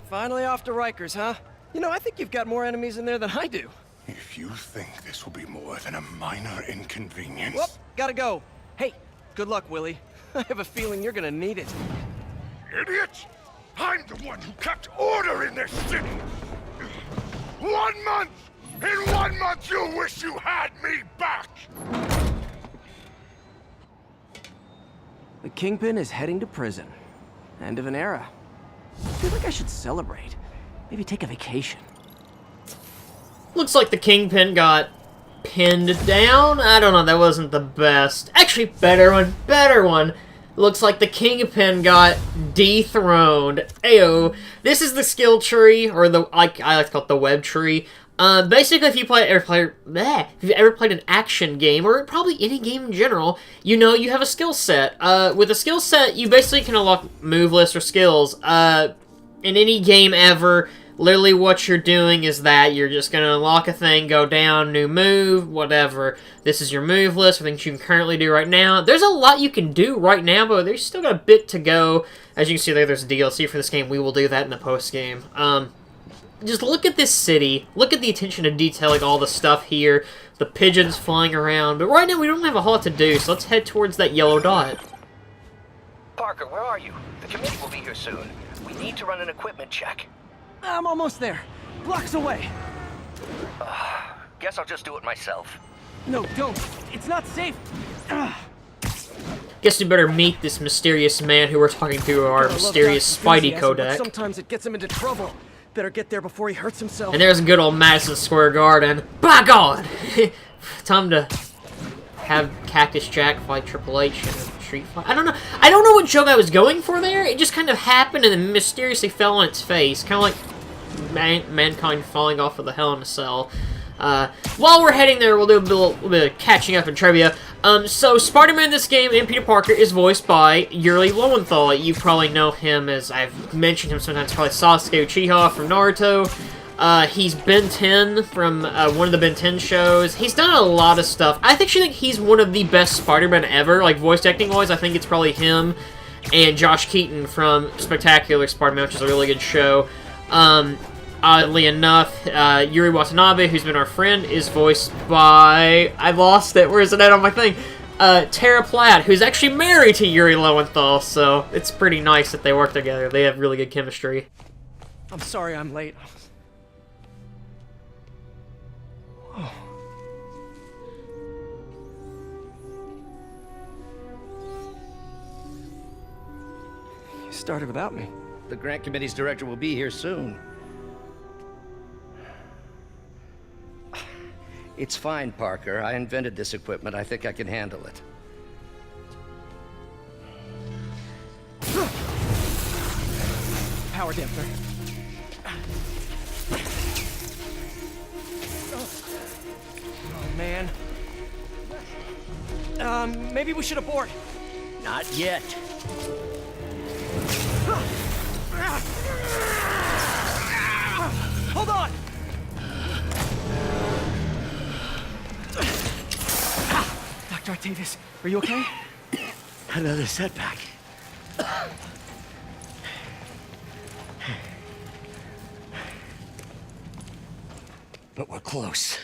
Finally off to Rikers, huh? You know, I think you've got more enemies in there than I do. If you think this will be more than a minor inconvenience... Whoop, gotta go. Hey, good luck, Willie. I have a feeling you're gonna need it. Idiots! I'm the one who kept order in this city! 1 month! In 1 month you'll wish you had me back! The Kingpin is heading to prison. End of an era. I feel like I should celebrate. Maybe take a vacation. Looks like the Kingpin got pinned down. I don't know, that wasn't the best. Actually, better one. Looks like the Kingpin got dethroned. Ayo. This is the skill tree, or the I like to call it the web tree. Basically, if you've ever played an action game, or probably any game in general, you know you have a skill set. With a skill set, you basically can unlock move lists or skills. In any game ever, literally what you're doing is that you're just going to unlock a thing, go down, new move, whatever. This is your move list, things you can currently do right now. There's a lot you can do right now, but there's still got a bit to go. As you can see there's a DLC for this game. We will do that in the post-game. Just look at this city. Look at the attention to detailing all the stuff here. The pigeons flying around. But right now, we don't have a whole lot to do, so let's head towards that yellow dot. Parker, where are you? The committee will be here soon. We need to run an equipment check. I'm almost there. Blocks away. Guess I'll just do it myself. No, don't. It's not safe. Guess we better meet this mysterious man who we're talking to, our mysterious Spidey Kodak. Sometimes it gets him into trouble. Better get there before he hurts himself. And there's good old Madison Square Garden. By God! Time to have Cactus Jack fight Triple H in a street fight. I don't know what joke I was going for there. It just kind of happened and then mysteriously fell on its face. Kind of like Mankind falling off of the Hell in a Cell. While we're heading there, we'll do a little bit of catching up in trivia. So Spider-Man in this game, and Peter Parker, is voiced by Yuri Lowenthal. You probably know him as, I've mentioned him sometimes, probably Sasuke Uchiha from Naruto. He's Ben 10 from one of the Ben 10 shows. He's done a lot of stuff. I actually think he's one of the best Spider-Man ever, like voice acting-wise. I think it's probably him and Josh Keaton from Spectacular Spider-Man, which is a really good show. Oddly enough, Yuri Watanabe, who's been our friend, is voiced by... I lost it. Where is it at on my thing? Tara Platt, who's actually married to Yuri Lowenthal, so it's pretty nice that they work together. They have really good chemistry. I'm sorry I'm late. Oh. You started without me. The grant committee's director will be here soon. It's fine, Parker. I invented this equipment. I think I can handle it. Power damper. Oh, man. Maybe we should abort. Not yet. Hold on! Dr. Octavius, are you okay? Another setback. But we're close.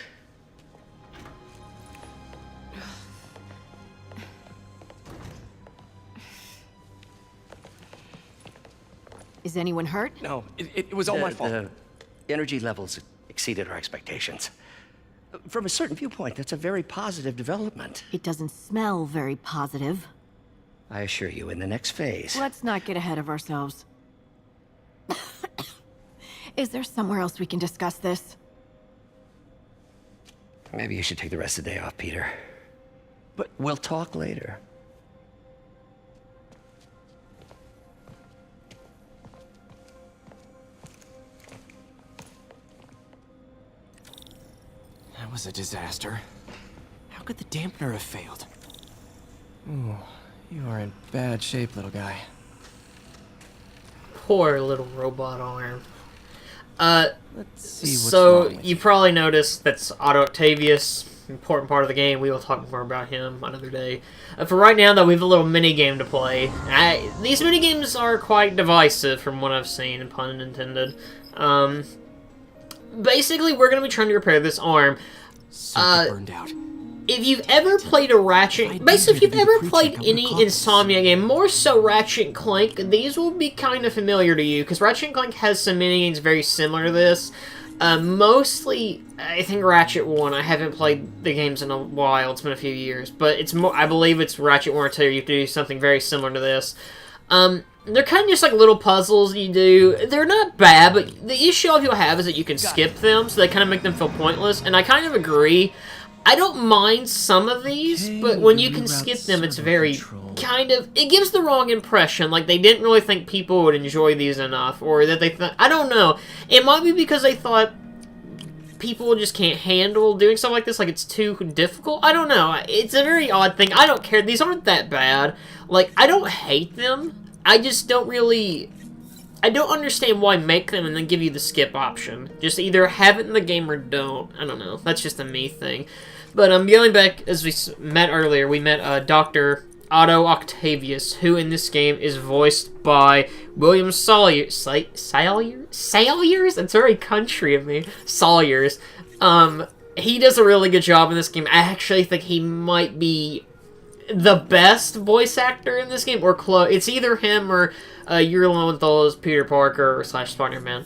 Is anyone hurt? No, it was all my fault. The energy levels exceeded our expectations. From a certain viewpoint, that's a very positive development. It doesn't smell very positive. I assure you, in the next phase... Let's not get ahead of ourselves. Is there somewhere else we can discuss this? Maybe you should take the rest of the day off, Peter. But we'll talk later. that was a disaster. How could the dampener have failed? Ooh, you are in bad shape, little guy. Poor little robot arm. Let's see what's so wrong with you probably noticed that's Otto Octavius, important part of the game. We will talk more about him another day. For right now, though, we have a little mini game to play. These mini games are quite divisive, from what I've seen, pun intended. Basically, we're going to be trying to repair this arm. Super burned out. If you've ever played a Ratchet... Basically, if you've ever played any Insomnia game, more so Ratchet & Clank, these will be kind of familiar to you, because Ratchet & Clank has some minigames very similar to this. Mostly, I think Ratchet 1. I haven't played the games in a while. It's been a few years. But it's more, I believe it's Ratchet 1 or 2. You have to do something very similar to this. They're kind of just like little puzzles you do. They're not bad, but the issue all people have is that you can skip them, so they kind of make them feel pointless. And I kind of agree. I don't mind some of these, but when you can skip them, it's very kind of... It gives the wrong impression, like they didn't really think people would enjoy these enough, or that they thought... I don't know. It might be because they thought people just can't handle doing stuff like this, like it's too difficult. I don't know. It's a very odd thing. I don't care. These aren't that bad. Like, I don't hate them. I just don't really... I don't understand why make them and then give you the skip option. Just either have it in the game or don't. I don't know. That's just a me thing. But going back, as we met earlier, we met Dr. Otto Octavius, who in this game is voiced by William Salyers? Salyers? That's very country of me. Salyers. He does a really good job in this game. I actually think he might be the best voice actor in this game, or close. It's either him or Yuri Lowenthal's Peter Parker / Spider-Man.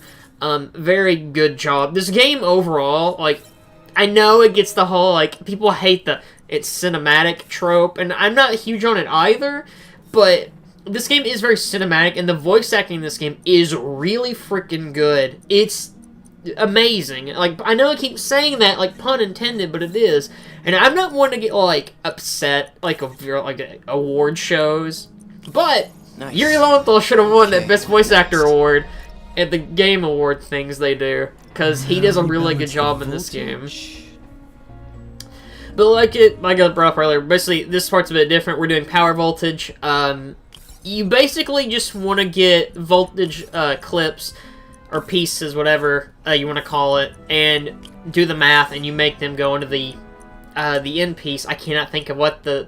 Very good job. This game overall, like, I know it gets the whole, like, people hate it's cinematic trope, and I'm not huge on it either, but this game is very cinematic, and the voice acting in this game is really freaking good. It's amazing. Like, I know I keep saying that, like, pun intended, but it is. And I'm not one to get, like, upset, like award shows, but Nice. Yuri Lowenthal should have won that Best Voice Actor award at the Game Award things they do, because he does a really good job in this game. But like I brought up earlier, basically this part's a bit different. We're doing power voltage. You basically just want to get voltage clips or pieces, whatever you want to call it, and do the math, and you make them go into the end piece. I cannot think of what the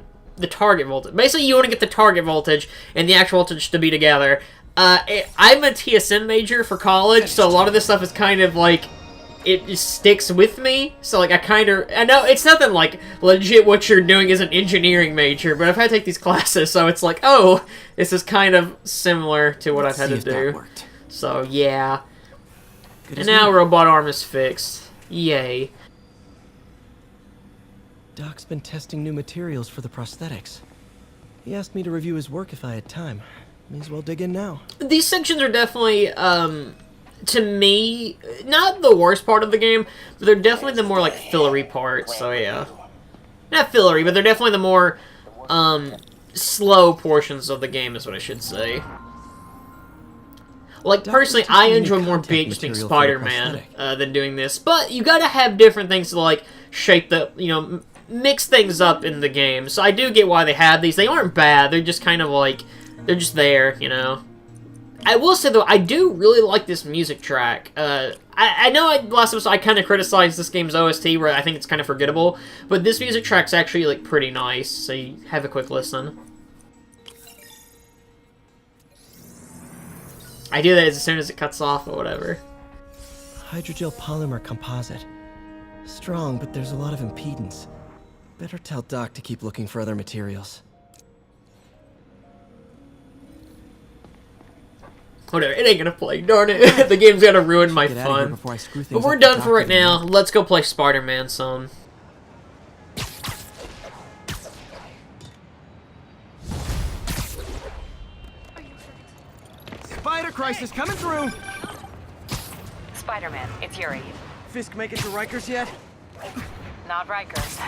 target voltage. Basically, you want to get the target voltage and the actual voltage to be together. I'm a TSM major for college, so a lot of this stuff is kind of like, it just sticks with me. So like I know it's nothing like legit what you're doing as an engineering major, but I've had to take these classes, so it's like, oh, this is kind of similar to what I've had to do. So yeah. And now robot arm is fixed. Yay. Doc's been testing new materials for the prosthetics. He asked me to review his work if I had time. May as well dig in now. These sections are definitely, to me, not the worst part of the game, but they're definitely the more, like, fillery parts, so yeah. Not fillery, but they're definitely the more, slow portions of the game, is what I should say. Like, personally, I enjoy more being Spider-Man than doing this, but you gotta have different things to, like, shape the, mix things up in the game. So I do get why they have these. They aren't bad, they're just kind of, like, they're just there, I will say, though, I do really like this music track. I know last episode I kind of criticized this game's OST, where I think it's kind of forgettable, but this music track's actually, like, pretty nice, so you have a quick listen. I do that as soon as it cuts off or whatever. Hydrogel polymer composite. Strong, but there's a lot of impedance. Better tell Doc to keep looking for other materials. Whatever, it ain't gonna play, darn it. The game's gonna ruin my Get out of here fun. before I screw things But we're up done with for right Doc again. now. Let's go play Spider-Man some. Spider Crisis coming through! Spider-Man, it's Yuri. Fisk make it to Rikers yet? Not Rikers.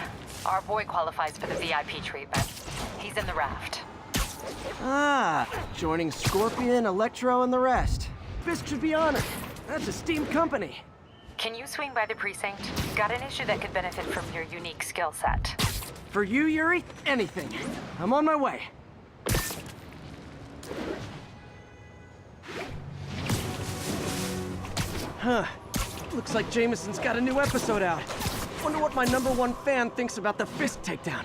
Our boy qualifies for the VIP treatment. He's in the raft. Ah, joining Scorpion, Electro, and the rest. Fisk should be honored. That's a steamed company. Can you swing by the precinct? Got an issue that could benefit from your unique skill set. For you, Yuri, anything. I'm on my way. Huh. Looks like Jameson's got a new episode out. Wonder what my #1 fan thinks about the fist takedown.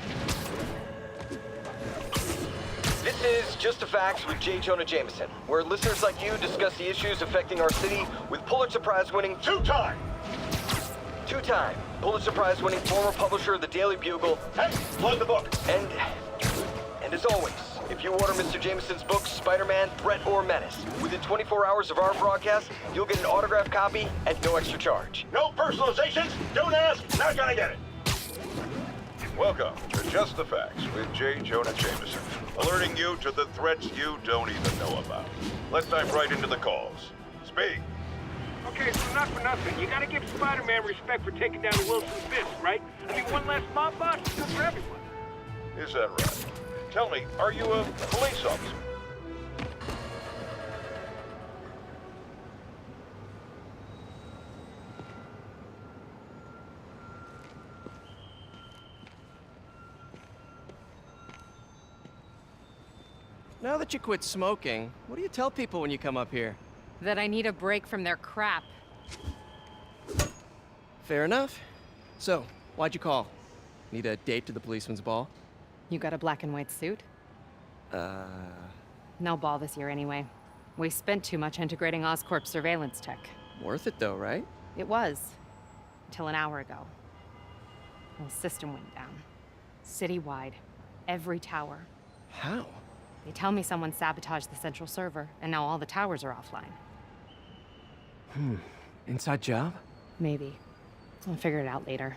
This is Just the Facts with J. Jonah Jameson, where listeners like you discuss the issues affecting our city with Pulitzer Prize-winning two-time Pulitzer Prize-winning former publisher of the Daily Bugle. Hey, plug the book. And as always, if you order Mr. Jameson's books, Spider-Man, Threat, or Menace, within 24 hours of our broadcast, you'll get an autographed copy at no extra charge. No personalizations. Don't ask. Not gonna get it. Welcome to Just the Facts with J. Jonah Jameson, alerting you to the threats you don't even know about. Let's dive right into the calls. Speak. Okay, so not for nothing. You gotta give Spider-Man respect for taking down Wilson Fisk, right? I mean, one less mob boss is good for everyone. Is that right? Tell me, are you a police officer? Now that you quit smoking, what do you tell people when you come up here? That I need a break from their crap. Fair enough. So, why'd you call? Need a date to the policeman's ball? You got a black and white suit? No ball this year anyway. We spent too much integrating Oscorp surveillance tech. Worth it though, right? It was. Until an hour ago. The system went down. Citywide. Every tower. How? They tell me someone sabotaged the central server, and now all the towers are offline. Inside job? Maybe. I'll figure it out later.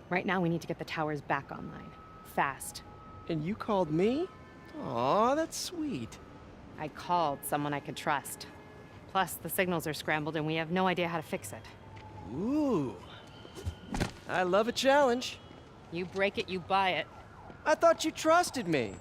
Right now, we need to get the towers back online. Fast. And you called me? Aw, that's sweet. I called someone I could trust. Plus, the signals are scrambled, and we have no idea how to fix it. Ooh. I love a challenge. You break it, you buy it. I thought you trusted me.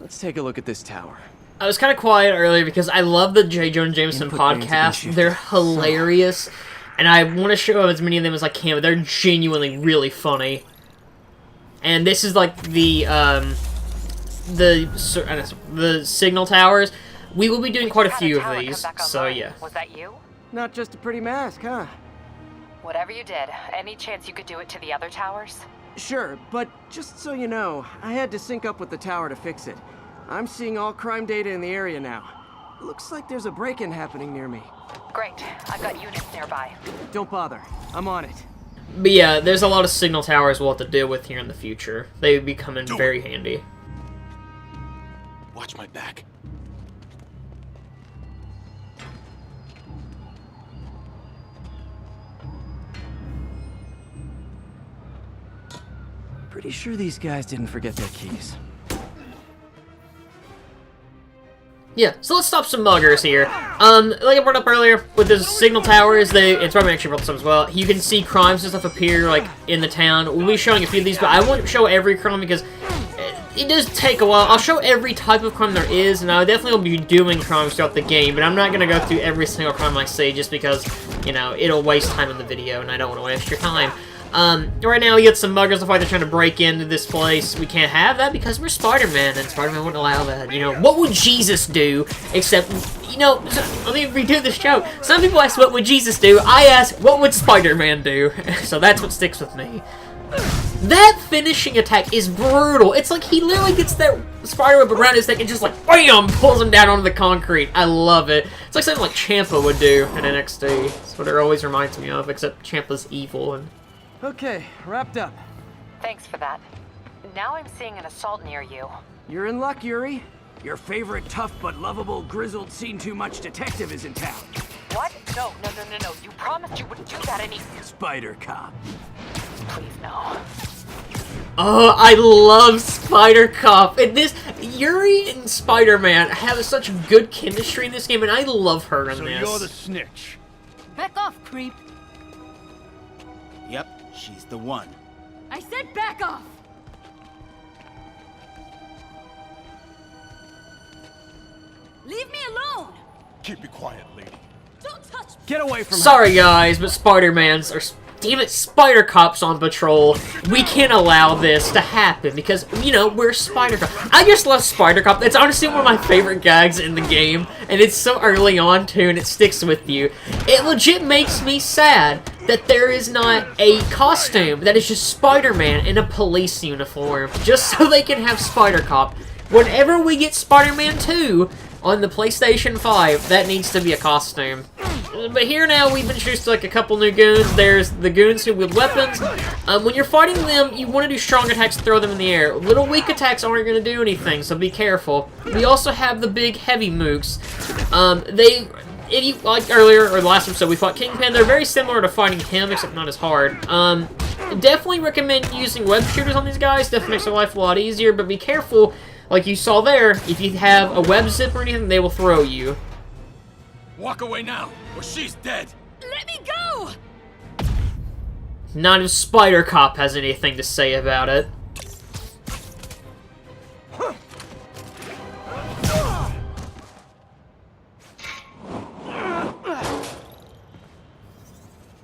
Let's take a look at this tower. I was kind of quiet earlier because I love the J. Jonah Jameson Input bands have been podcast. shifted. They're hilarious, and I want to show as many of them as I can, but they're genuinely really funny. And this is like the signal towers. We will be doing quite a few of these, so yeah. Was that you? Not just a pretty mask, huh? Whatever you did, any chance you could do it to the other towers? Sure, but just so you know, I had to sync up with the tower to fix it. I'm seeing all crime data in the area now. Looks like there's a break-in happening near me. Great. I've got units nearby. Don't bother. I'm on it. But yeah, there's a lot of signal towers we'll have to deal with here in the future. They would be coming very handy. Watch my back. Pretty sure these guys didn't forget their keys. Yeah, so let's stop some muggers here. Like I brought up earlier, with the signal towers, it's probably actually brought this up as well. You can see crimes and stuff appear, like, in the town. We'll be showing a few of these, but I won't show every crime because it does take a while. I'll show every type of crime there is, and I definitely will be doing crimes throughout the game, but I'm not going to go through every single crime I see just because, you know, it'll waste time in the video, and I don't want to waste your time. Right now, you get some muggers look like they're trying to break into this place. We can't have that because we're Spider-Man, and Spider-Man wouldn't allow that. You know, what would Jesus do? Except, you know, let me redo this joke. Some people ask, what would Jesus do? I ask, what would Spider-Man do? So that's what sticks with me. That finishing attack is brutal. It's like he literally gets that spider web around his neck and just like, BAM! Pulls him down onto the concrete. I love it. It's like something like Ciampa would do in NXT. That's what it always reminds me of, except Ciampa's evil and... Okay, wrapped up. Thanks for that. Now I'm seeing an assault near you. You're in luck, Yuri. Your favorite tough but lovable, grizzled, seen-too-much detective is in town. What? No. You promised you wouldn't do that any... Spider Cop. Please, no. Oh, I love Spider Cop. And this, Yuri and Spider-Man have such good chemistry in this game, and I love her in So this. you're the snitch. Back off, creep. Yep, she's the one. I said back off! Leave me alone! Keep it quiet, lady. Don't touch me! Get away from her. Sorry, guys, but Spider-Mans are damn it, Spider Cop's on patrol. We can't allow this to happen because, you know, we're Spider Cop. I just love Spider Cop. It's honestly one of my favorite gags in the game, and it's so early on, too, and it sticks with you. It legit makes me sad that there is not a costume that is just Spider-Man in a police uniform, just so they can have Spider Cop. Whenever we get Spider-Man 2 on the PlayStation 5, that needs to be a costume. But here now, we've introduced like a couple new goons. There's the goons who wield weapons. When you're fighting them, you want to do strong attacks, throw them in the air. Little weak attacks aren't going to do anything, so be careful. We also have the big heavy mooks. If you, like earlier, or the last episode, we fought Kingpin. They're very similar to fighting him, except not as hard. Definitely recommend using web shooters on these guys. Definitely makes their life a lot easier, but be careful. Like you saw there, if you have a web zip or anything, they will throw you. Walk away now, or she's dead. Let me go! Not if Spider Cop has anything to say about it.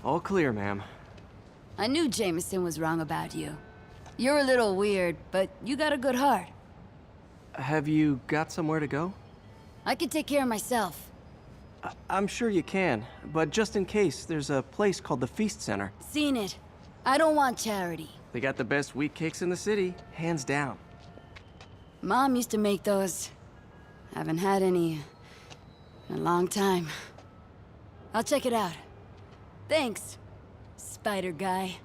All clear, ma'am. I knew Jameson was wrong about you. You're a little weird, but you got a good heart. Have you got somewhere to go? I can take care of myself. I'm sure you can, but just in case, there's a place called the Feast Center. Seen it. I don't want charity. They got the best wheat cakes in the city, hands down. Mom used to make those. Haven't had any in a long time. I'll check it out. Thanks, Spider Guy.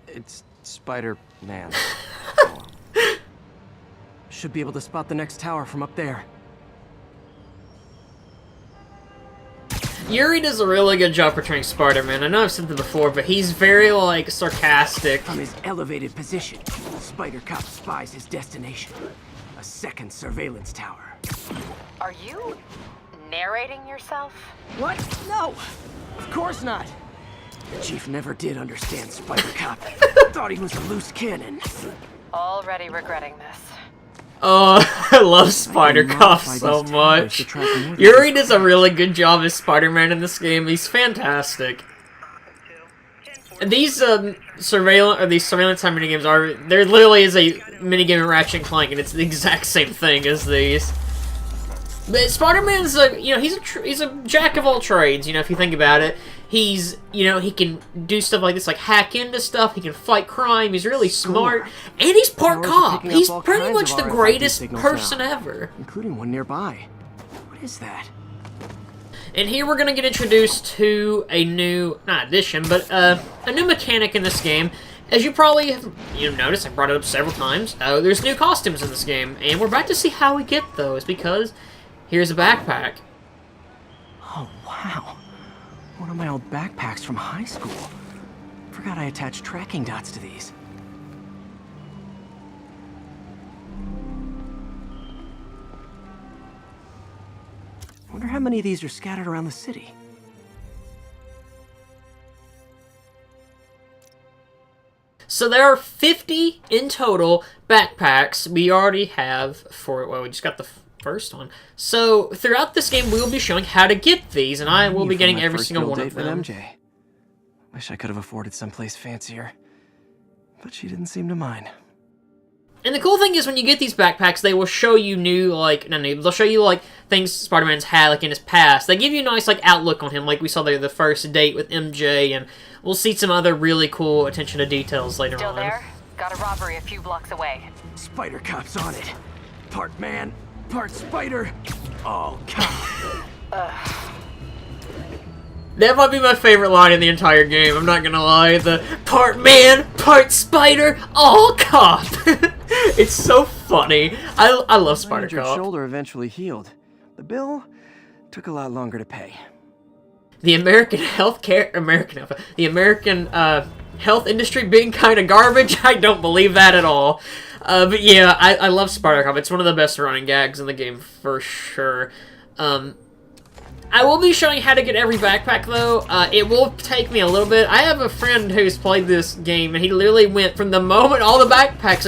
It's Spider-Man. Should be able to spot the next tower from up there. Yuri does a really good job portraying Spider-Man. I know I've said that before, but he's very, like, sarcastic. From his elevated position, Spider Cop spies his destination. A second surveillance tower. Are you narrating yourself? What? No! Of course not! The Chief never did understand Spider Cop. Thought he was a loose cannon. Already regretting this. Oh, I love Spider Cop so much. Yuri does a really good job as Spider-Man in this game. He's fantastic. And these surveillance time minigames there literally is a minigame in Ratchet & Clank, and it's the exact same thing as these. But Spider-Man's he's a jack of all trades. You know, if you think about it, he's he can do stuff like this, like hack into stuff. He can fight crime. He's really smart, and he's part cop. He's pretty much the greatest person ever, including one nearby. What is that? And here we're gonna get introduced to a new, not addition, but a new mechanic in this game. As you probably have noticed, I brought it up several times. There's new costumes in this game, and we're about to see how we get those because here's a backpack. Oh wow. One of my old backpacks from high school. Forgot I attached tracking dots to these. Wonder how many of these are scattered around the city. So there are 50 in total backpacks. We already have we just got the first one. So throughout this game, we will be showing how to get these, and I will be getting every single one of them. MJ. Wish I could have afforded someplace fancier, but she didn't seem to mind. And the cool thing is, when you get these backpacks, they will show you they'll show you things Spider-Man's had in his past. They give you a nice outlook on him, like we saw there the first date with MJ, and we'll see some other really cool attention to details later on. Still there? Got a robbery a few blocks away. Spider Cop's on it. Part man, part spider, all cop. That might be my favorite line in the entire game, I'm not gonna lie. The part man, part spider, all cop. It's so funny. I love Spider Cop. Your shoulder eventually healed. The bill took a lot longer to pay. The American health industry being kind of garbage, I don't believe that at all. But yeah, I love Spider Cop. It's one of the best running gags in the game for sure. I will be showing how to get every backpack, though. It will take me a little bit. I have a friend who's played this game, and he literally went from the moment all the backpacks,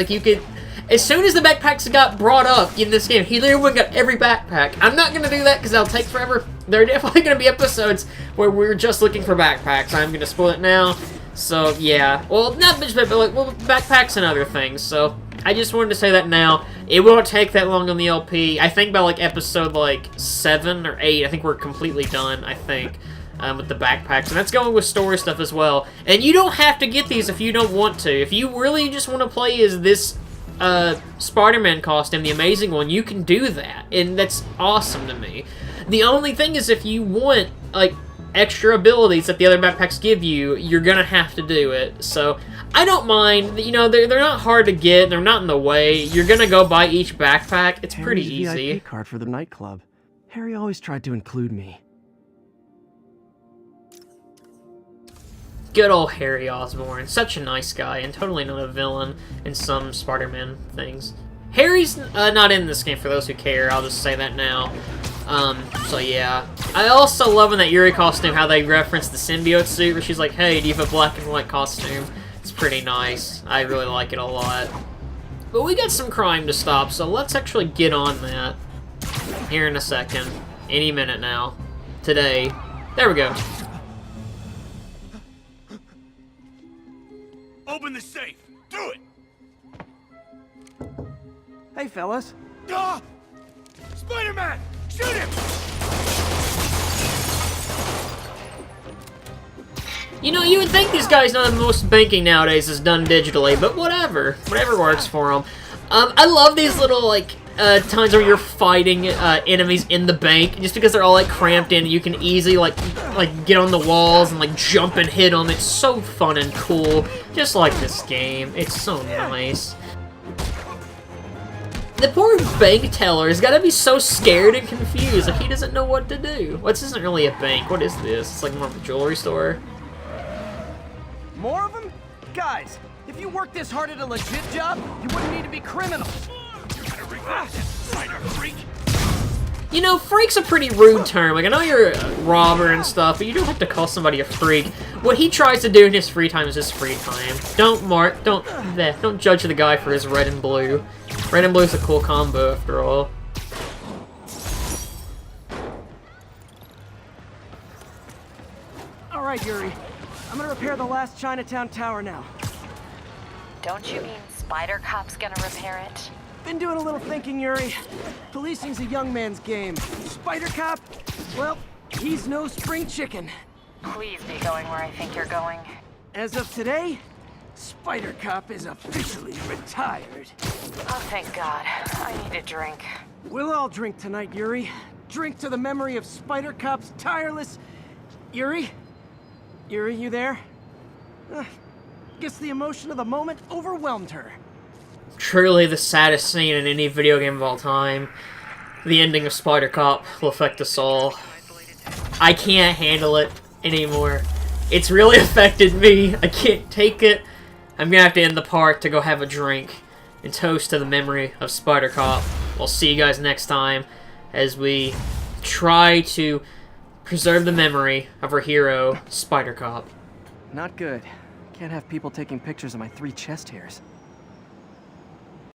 as soon as the backpacks got brought up in this game, he literally went and got every backpack. I'm not going to do that because that'll take forever. There are definitely going to be episodes where we're just looking for backpacks. I'm going to spoil it now. So, yeah. Well, not bitch, but like, well, backpacks and other things. So, I just wanted to say that now. It won't take that long on the LP. I think by, like, episode, like, 7 or 8, I think we're completely done, I think, with the backpacks. And that's going with story stuff as well. And you don't have to get these if you don't want to. If you really just want to play as this Spider-Man costume, the amazing one, you can do that. And that's awesome to me. The only thing is if you want, like, extra abilities that the other backpacks give you, you're gonna have to do it. So, I don't mind. You know, they're not hard to get. They're not in the way. You're gonna go buy each backpack. It's pretty Harry's easy. VIP card for the nightclub. Harry always tried to include me. Good old Harry Osborn. Such a nice guy, and totally not a villain in some Spider-Man things. Harry's not in this game, for those who care. I'll just say that now. So yeah. I also love in that Yuri costume how they reference the symbiote suit, where she's like, hey, do you have a black and white costume? It's pretty nice. I really like it a lot. But we got some crime to stop, so let's actually get on that here in a second. Any minute now. Today. There we go. Open the safe! Do it! Hey, fellas. Ah! Spider-Man! Shoot him! You know, you would think these guys know that most banking nowadays is done digitally, but whatever. Whatever works for them. I love these little, like, times where you're fighting enemies in the bank, just because they're all, like, cramped in. You can easily, like get on the walls and, like, jump and hit them. It's so fun and cool. Just like this game. It's so nice. The poor bank teller has got to be so scared and confused. Like, he doesn't know what to do. Well, this isn't really a bank. What is this? It's like more of a jewelry store. More of them? Guys, if you worked this hard at a legit job, you wouldn't need to be criminals. You know, freak's a pretty rude term. Like, I know you're a robber and stuff, but you don't have to call somebody a freak. What he tries to do in his free time is his free time. Don't judge the guy for his red and blue. Red and blue is a cool combo, after all. All right, Yuri. I'm gonna repair the last Chinatown tower now. Don't you mean Spider Cop's gonna repair it? Been doing a little thinking, Yuri. Policing's a young man's game. Spider Cop, well, he's no spring chicken. Please be going where I think you're going. As of today, Spider Cop is officially retired. Oh, thank God. I need a drink. We'll all drink tonight, Yuri. Drink to the memory of Spider Cop's tireless... Yuri? Yuri, you there? Guess the emotion of the moment overwhelmed her. Truly the saddest scene in any video game of all time. The ending of Spider Cop will affect us all. I can't handle it anymore. It's really affected me. I can't take it. I'm gonna have to end the part to go have a drink and toast to the memory of Spider Cop. We'll see you guys next time as we try to preserve the memory of our hero, Spider Cop. Not good. Can't have people taking pictures of my 3 chest hairs.